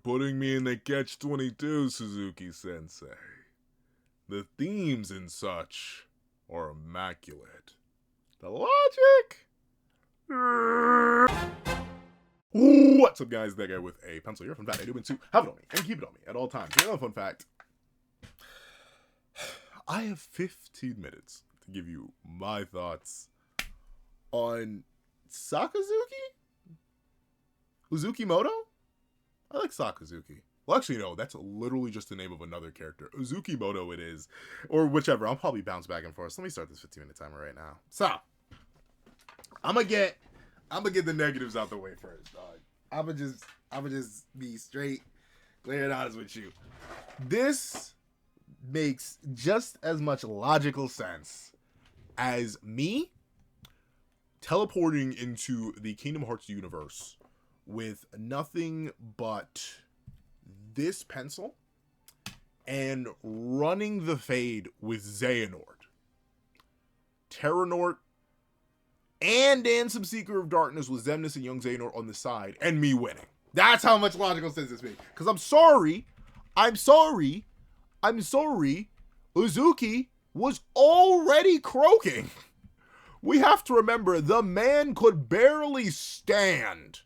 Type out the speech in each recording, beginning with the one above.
putting me in the catch-22, Suzuki-sensei. The themes and such are immaculate. The logic? What's up, guys? That guy with a pencil here. Fun fact, I do mean to have it on me and keep it on me at all times. Another fun fact. I have 15 minutes to give you my thoughts on Sakazuki? Uzukimoto? I like Sakazuki. Well, actually, no, that's literally just the name of another character. Uzukimoto it is. Or whichever. I'll probably bounce back and forth. So let me start this 15-minute timer right now. So, I'm gonna get the negatives out the way first, dog. I'm gonna just be straight, clear and honest with you. This makes just as much logical sense as me teleporting into the Kingdom Hearts universe with nothing but this pencil and running the fade with Xehanort, Terranort, and some Seeker of Darkness with Xemnas and Young Xehanort on the side, and me winning. That's how much logical sense this makes. Because I'm sorry, Uzuki was already croaking. We have to remember, the man could barely stand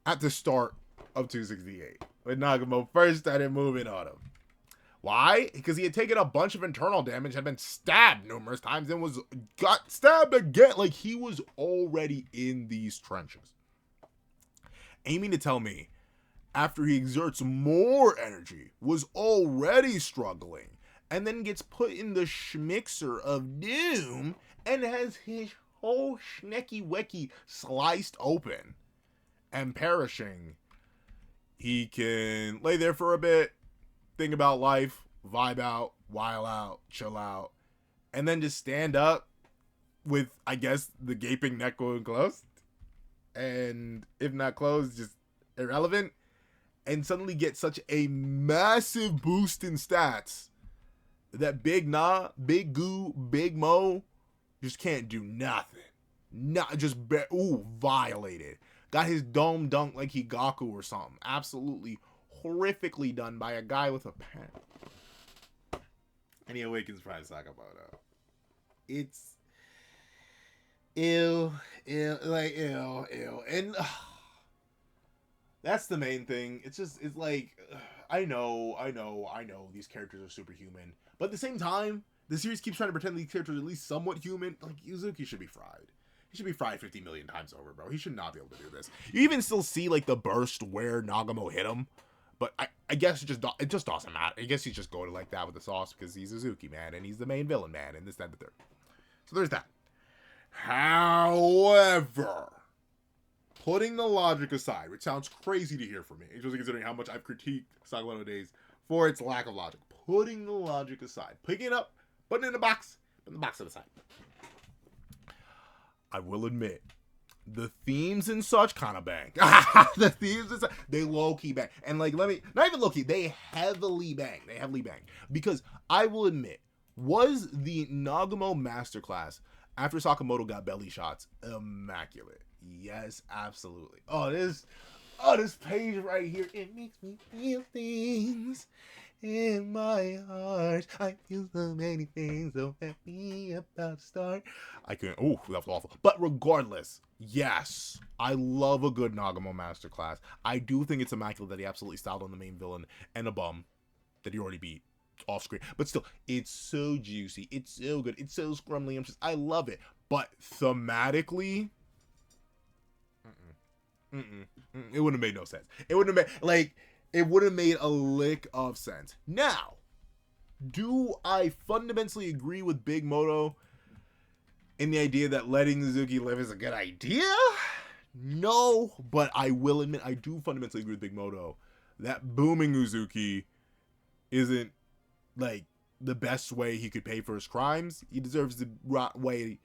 at the start of 268 when Nagamo first started moving on him. Why? Because he had taken a bunch of internal damage, had been stabbed numerous times, and got stabbed again. Like, he was already in these trenches. Aiming to tell me, after he exerts more energy, was already struggling, and then gets put in the schmixer of doom, and has his whole schnecky-wecky sliced open and perishing. He can lay there for a bit, think about life, vibe out, while out, chill out, and then just stand up with, I guess, the gaping neck going closed, and if not closed, just irrelevant, and suddenly get such a massive boost in stats that Big Na, Big Goo, Big Mo just can't do nothing. Violated. Got his dome dunked like Higaku or something. Absolutely horrifically done by a guy with a pen. And he awakens Prime Sakamoto. It's ew. And that's the main thing. It's like, I know these characters are superhuman. But at the same time, the series keeps trying to pretend these characters are at least somewhat human. Like, Uzuki should be fried. He should be fried 50 million times over, bro. He should not be able to do this. You even still see, like, the burst where Nagamo hit him. But I guess it just doesn't matter. I guess he's just going like that with the sauce because he's Uzuki, man. And he's the main villain, man. And this, that, and the third. So there's that. However, putting the logic aside, which sounds crazy to hear from me, especially considering how much I've critiqued Sakamotodays for its lack of logic. Putting the logic aside. Picking it up, putting it in a box, putting the box to the side. I will admit, the themes and such kind of bang. The themes and such, they low-key bang. And like, not even low-key, they heavily bang. Because I will admit, was the Nagamo masterclass after Sakamoto got belly shots immaculate? Yes, absolutely. Oh, this page right here, it makes me feel things in my heart. I feel so many things, so happy about to start. That was awful. But regardless, yes, I love a good Nagamo masterclass. I do think it's immaculate that he absolutely styled on the main villain and a bum that he already beat off screen. But still, it's so juicy. It's so good. It's so scrumbly. I love it. But thematically, it wouldn't have made no sense. It wouldn't have made a lick of sense. Now, do I fundamentally agree with Big Moto in the idea that letting Uzuki live is a good idea? No, but I will admit I do fundamentally agree with Big Moto that booming Uzuki isn't like the best way he could pay for his crimes. He deserves to rot way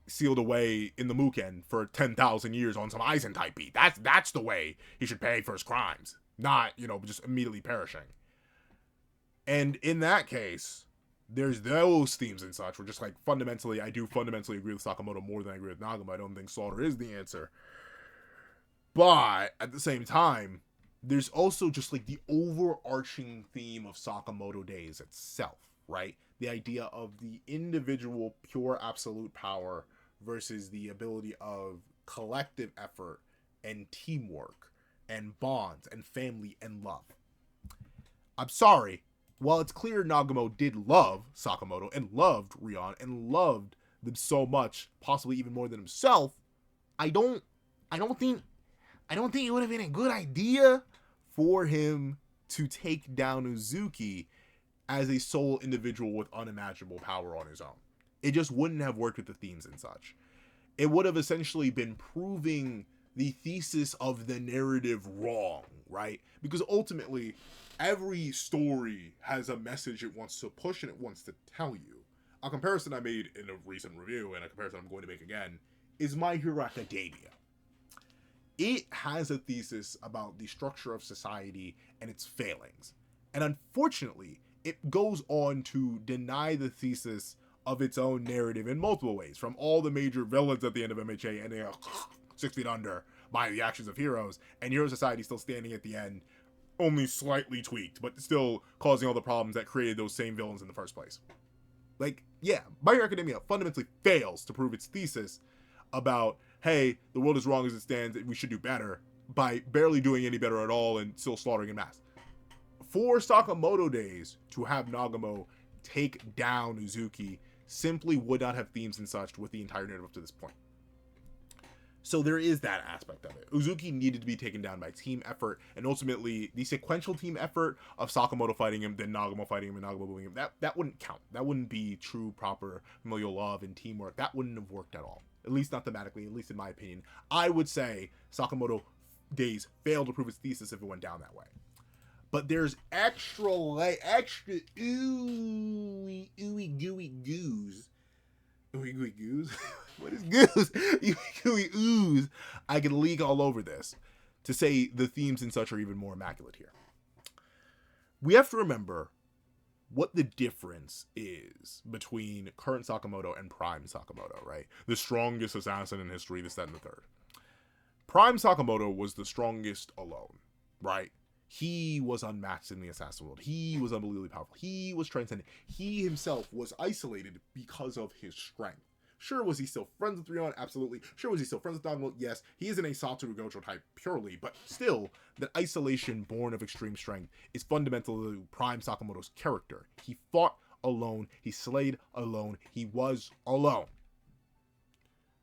sealed away in the Muken for 10,000 years on some Eisen type beat. That's the way he should pay for his crimes. Not, just immediately perishing. And in that case, there's those themes and such where just like I do fundamentally agree with Sakamoto more than I agree with Nagamo. I don't think slaughter is the answer. But at the same time, there's also just like the overarching theme of Sakamoto Days itself, right? The idea of the individual pure absolute power versus the ability of collective effort and teamwork and bonds and family and love. I'm sorry. While it's clear Nagamo did love Sakamoto and loved Rion and loved them so much, possibly even more than himself, I don't think it would have been a good idea for him to take down Uzuki as a sole individual with unimaginable power on his own. It just wouldn't have worked with the themes and such. It would have essentially been proving the thesis of the narrative wrong, right? Because ultimately, every story has a message it wants to push and it wants to tell you. A comparison I made in a recent review, and a comparison I'm going to make again, is My Hero Academia. It has a thesis about the structure of society and its failings. And unfortunately, it goes on to deny the thesis of its own narrative in multiple ways, from all the major villains at the end of MHA ending up 6 feet under by the actions of heroes, and Hero Society still standing at the end, only slightly tweaked, but still causing all the problems that created those same villains in the first place. Like, yeah, My Hero Academia fundamentally fails to prove its thesis about, hey, the world is wrong as it stands, we should do better, by barely doing any better at all and still slaughtering in mass. For Sakamoto Days to have Nagamo take down Uzuki simply would not have themes and such with the entire narrative up to this point. So there is that aspect of it. Uzuki needed to be taken down by team effort, and ultimately the sequential team effort of Sakamoto fighting him, then Nagamo fighting him, and Nagamo moving him, that wouldn't count. That wouldn't be true, proper familial love and teamwork. That wouldn't have worked at all. At least not thematically, at least in my opinion. I would say Sakamoto Days failed to prove its thesis if it went down that way. But there's extra ooey gooey goose. Ooey gooey goose? What is goose? Ooey gooey ooze. I can leak all over this to say the themes and such are even more immaculate here. We have to remember what the difference is between current Sakamoto and Prime Sakamoto, right? The strongest assassin in history, this, that, and the third. Prime Sakamoto was the strongest alone, right? He was unmatched in the assassin world. He was unbelievably powerful. He was transcendent. He himself was isolated because of his strength. Sure, was he still friends with Rion? Absolutely. Sure, was he still friends with Nagamo? Yes. He isn't a Satoru Gojo type purely, but still, that isolation born of extreme strength is fundamental to Prime Sakamoto's character. He fought alone. He slayed alone. He was alone.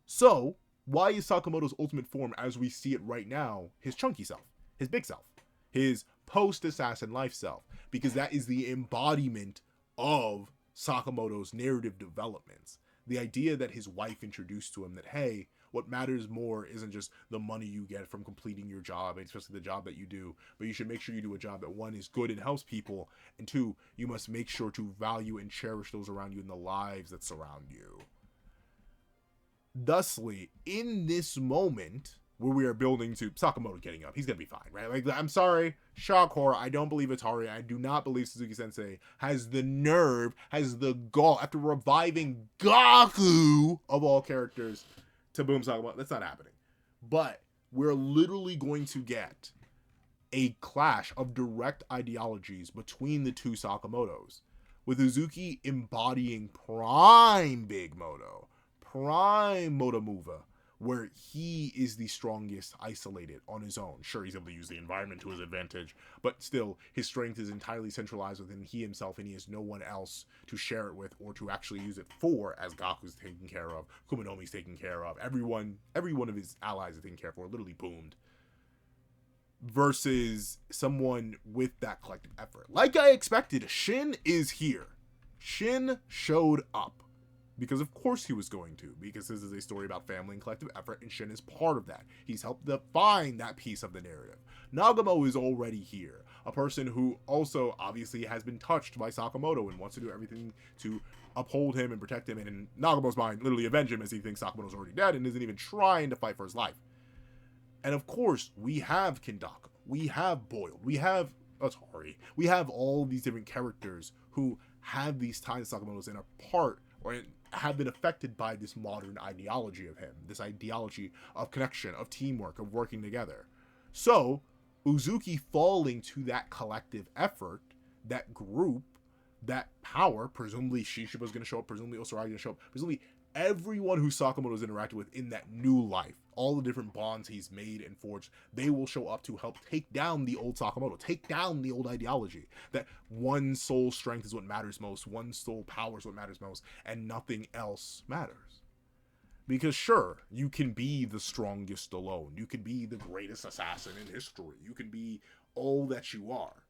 So, why is Sakamoto's ultimate form, as we see it right now, his chunky self, his big self, his post-assassin life self? Because that is the embodiment of Sakamoto's narrative developments. The idea that his wife introduced to him that, hey, what matters more isn't just the money you get from completing your job, especially the job that you do, but you should make sure you do a job that, one, is good and helps people, and two, you must make sure to value and cherish those around you and the lives that surround you. Thusly, in this moment where we are building to Sakamoto getting up, he's gonna be fine, right? Like, I'm sorry, shock horror, I don't believe Atari, I do not believe Suzuki Sensei has the nerve, has the gall, after reviving Gaku of all characters, to boom Sakamoto. That's not happening. But we're literally going to get a clash of direct ideologies between the two Sakamotos, with Uzuki embodying prime Big Moto, prime Motomuva, where he is the strongest isolated on his own. Sure, he's able to use the environment to his advantage, but still, his strength is entirely centralized within he himself, and he has no one else to share it with or to actually use it for, as Gaku's taken care of, Kumanomi's taken care of, every one of his allies is taken care of, or literally boomed. Versus someone with that collective effort. Like I expected, Shin is here. Shin showed up. Because of course he was going to, because this is a story about family and collective effort, and Shin is part of that. He's helped define that piece of the narrative. Nagamo is already here, a person who also obviously has been touched by Sakamoto and wants to do everything to uphold him and protect him, and in Nagamo's mind, literally avenge him, as he thinks Sakamoto's already dead and isn't even trying to fight for his life. And of course, we have Kindaka, we have Boiled, we have Atari, we have all these different characters who have these ties to Sakamoto's and are part, or have been affected by this modern ideology of him, this ideology of connection, of teamwork, of working together. So, Uzuki falling to that collective effort, that group, that power, presumably Shishiba's going to show up, presumably Osaragi going to show up, presumably everyone who Sakamoto's interacted with in that new life, all the different bonds he's made and forged, they will show up to help take down the old Sakamoto, take down the old ideology that one soul strength is what matters most, one soul power is what matters most, and nothing else matters. Because sure, you can be the strongest alone, you can be the greatest assassin in history, you can be all that you are,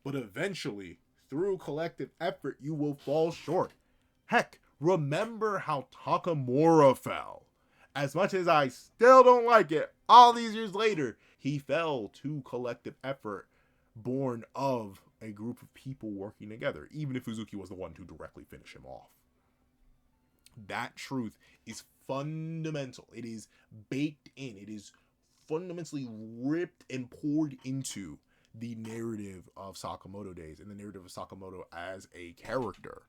but eventually, through collective effort, you will fall short. Heck, remember how Takamura fell. As much as I still don't like it, all these years later, he fell to collective effort born of a group of people working together, even if Uzuki was the one to directly finish him off. That truth is fundamental. It is baked in. It is fundamentally ripped and poured into the narrative of Sakamoto Days and the narrative of Sakamoto as a character.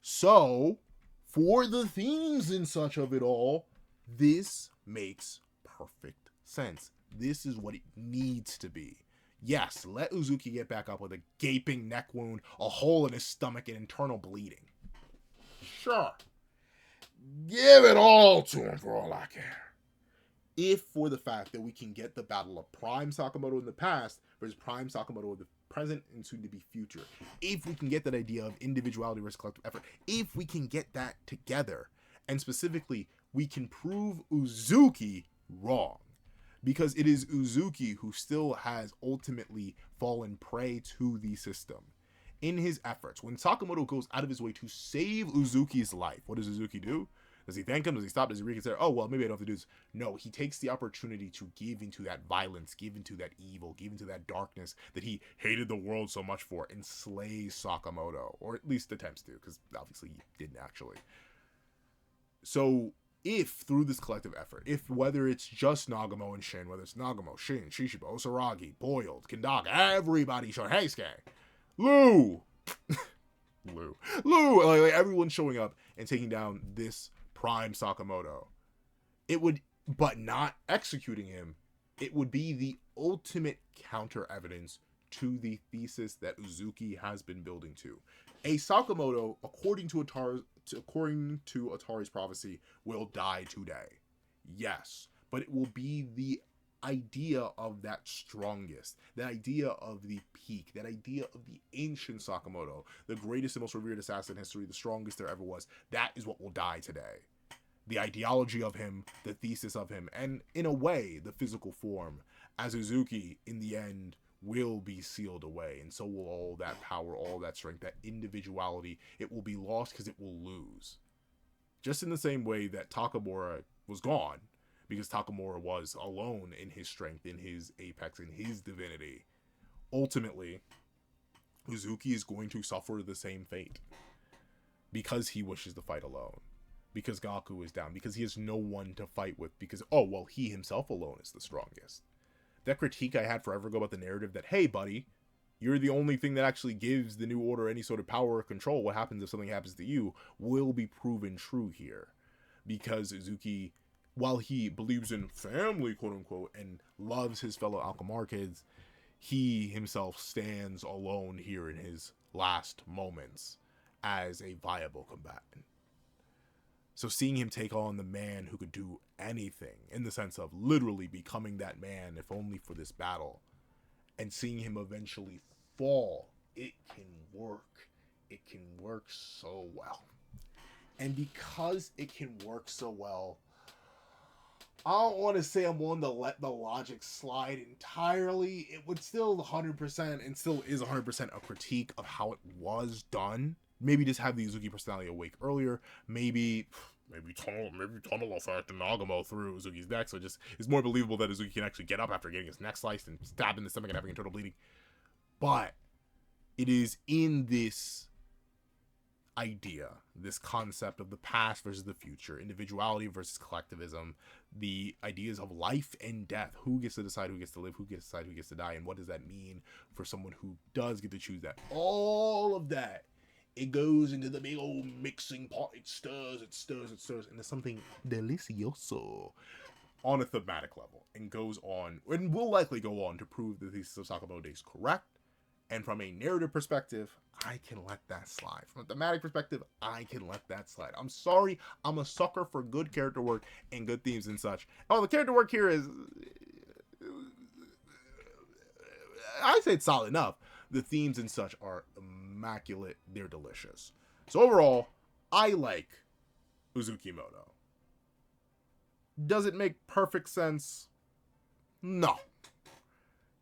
So, for the themes and such of it all, this makes perfect sense. This is what it needs to be. Yes, let Uzuki get back up with a gaping neck wound, a hole in his stomach, and internal bleeding. Sure. Give it all to him for all I care. If for the fact that we can get the battle of Prime Sakamoto in the past versus Prime Sakamoto in the present and soon to be future, if we can get that idea of individuality versus collective effort, if we can get that together, and specifically, we can prove Uzuki wrong. Because it is Uzuki who still has ultimately fallen prey to the system. In his efforts, when Sakamoto goes out of his way to save Uzuki's life, what does Uzuki do? Does he thank him? Does he stop? Does he reconsider? Oh, well, maybe I don't have to do this. No, he takes the opportunity to give into that violence, give into that evil, give into that darkness that he hated the world so much for, and slays Sakamoto. Or at least attempts to, because obviously he didn't actually. So, if through this collective effort, if whether it's just Nagamo and Shin, whether it's Nagamo, Shin, Shishiba, Osaragi, Boiled, Kendaka, everybody showing, hey, Skye, Lou, like everyone showing up and taking down this Prime Sakamoto, it would, but not executing him, it would be the ultimate counter evidence to the thesis that Uzuki has been building to. A Sakamoto, according to Atari's prophecy, will die today. Yes, but it will be the idea of that strongest, that idea of the peak, that idea of the ancient Sakamoto, the greatest and most revered assassin in history, the strongest there ever was. That is what will die today. The ideology of him, the thesis of him, and in a way, the physical form, as Uzuki, in the end, will be sealed away, and so will all that power, all that strength, that individuality. It will be lost because it will lose. Just in the same way that Takamura was gone, because Takamura was alone in his strength, in his apex, in his divinity. Ultimately, Uzuki is going to suffer the same fate, because he wishes to fight alone, because Gaku is down, because he has no one to fight with, because, oh, well, he himself alone is the strongest. That critique I had forever ago about the narrative that, hey, buddy, you're the only thing that actually gives the New Order any sort of power or control. What happens if something happens to you will be proven true here. Because Uzuki, while he believes in family, quote unquote, and loves his fellow Alkmaar kids, he himself stands alone here in his last moments as a viable combatant. So seeing him take on the man who could do anything, in the sense of literally becoming that man, if only for this battle, and seeing him eventually fall, it can work. It can work so well. And because it can work so well, I don't want to say I'm willing to let the logic slide entirely. It would still 100%, and still is 100% a critique of how it was done. Maybe just have the Uzuki personality awake earlier. Maybe tunnel effect and Nagamo through Uzuki's neck, so it just it's more believable that Uzuki can actually get up after getting his neck sliced and stabbed in the stomach and having internal bleeding. But it is in this idea, this concept of the past versus the future, individuality versus collectivism, the ideas of life and death, who gets to decide who gets to live, who gets to decide who gets to die, and what does that mean for someone who does get to choose that. All of that, it goes into the big old mixing pot. It stirs, and there's something delicioso on a thematic level and goes on, and will likely go on to prove the thesis of Sakamoto Days correct. And from a narrative perspective, I can let that slide. From a thematic perspective, I can let that slide. I'm sorry, I'm a sucker for good character work and good themes and such. Oh, the character work here is, I say it's solid enough. The themes and such are immaculate. They're delicious. So overall, I like Uzukimoto. Does it make perfect sense? No.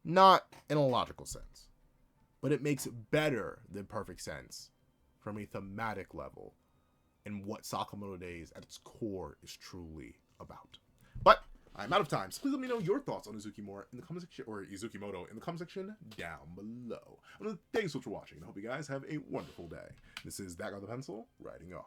Not in a logical sense. But it makes better than perfect sense from a thematic level and what Sakamoto Days at its core is truly about. But I'm out of time, so please let me know your thoughts on Uzukimoto in the comment section, or Uzukimoto in the comment section down below. Thanks so much for watching, and I hope you guys have a wonderful day. This is That Guy with the Pencil, writing off.